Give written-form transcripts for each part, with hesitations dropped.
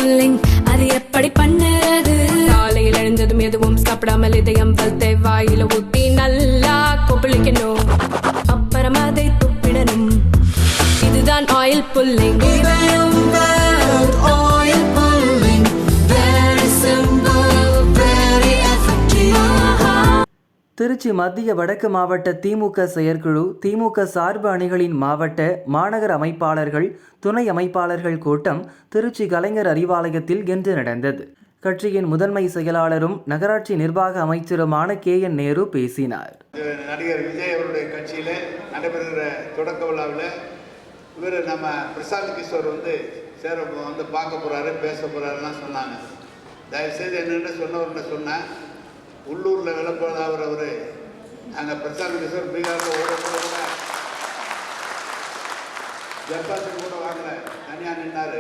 Pulling அது எப்படி பண்ணுறது? காலையில் எழுந்ததும் எதுவும் சாப்பிடாமல் இதயம் வளர்த்தை வாயில ஊத்தி நல்லா கொப்பளிக்கணும், அப்புறம் அதை துப்பிடணும். இதுதான் ஆயில் புல்லிங். திருச்சி மத்திய வடக்கு மாவட்ட திமுக செயற்குழு, திமுக சார்பு அணிகளின் மாவட்ட, மாநகர அமைப்பாளர்கள், துணை அமைப்பாளர்கள் கூட்டம் திருச்சி கலைஞர் அறிவாலயத்தில் இன்று நடந்தது. கட்சியின் முதன்மை செயலாளரும் நகராட்சி நிர்வாக அமைச்சருமான KN நேரு பேசினார். நடிகர் விஜய் அவருடைய கட்சியில் நடைபெறுகிற தொடக்க விழாவில் இவர் நம்ம பிரசாந்த் கிஷோர் வந்து பார்க்க போகிறாரு, பேச போகிறாருலாம் சொன்னாங்க. தயவுசெய்து என்னென்ன சொன்னவர்னு சொன்னேன். உள்ளூரில் விளப்பதாவர் அவர் அங்கே பிரசாந்த் கிஷோர் பீகாரில் கூட ஜப்பாத்தில் கூட வாங்கல, தனியாக நின்னார்.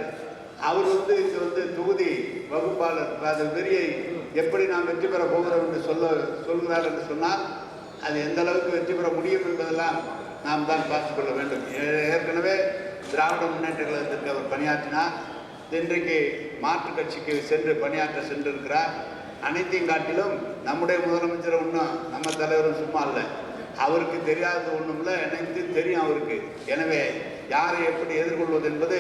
அவர் இங்கே தொகுதி வகுப்பாளர் அது வெறியை எப்படி நாம் வெற்றி பெற போகிறோம் என்று சொல்கிறார் என்று சொன்னால் அது எந்த அளவுக்கு வெற்றி பெற முடியும் என்பதெல்லாம் நாம் தான் பார்த்துக்கொள்ள வேண்டும். ஏற்கனவே திராவிட முன்னேற்ற கழகத்திற்கு அவர் பணியாற்றினார். இன்றைக்கு மாற்றுக் கட்சிக்கு சென்று பணியாற்ற சென்றிருக்கிறார். அனைத்தையும் காட்டிலும் நம்முடைய முதலமைச்சர் ஒன்றும் நம்ம தலைவரும் சும்மா இல்லை, அவருக்கு தெரியாதது ஒன்றும் இல்லை, அனைத்தும் தெரியும் அவருக்கு. எனவே யாரை எப்படி எதிர்கொள்வது என்பது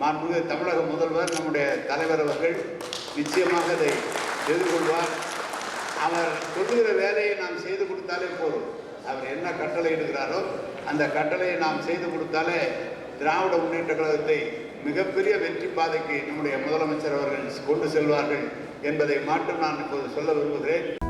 மாண்புமிகு தமிழக முதல்வர் நம்முடைய தலைவர் அவர்கள் நிச்சயமாக அதை எதிர்கொள்வார். அவர் சொல்லுகிற வேலையை நாம் செய்து கொடுத்தாலே போதும். அவர் என்ன கட்டளை இடுகிறாரோ அந்த கட்டளையை நாம் செய்து கொடுத்தாலே திராவிட முன்னேற்ற கழகத்தை மிகப்பெரிய வெற்றி பாதைக்கு நம்முடைய முதலமைச்சர் அவர்கள் கொண்டு செல்வார்கள் என்பதை மட்டும் நான் இப்போது சொல்ல விரும்புகிறேன்.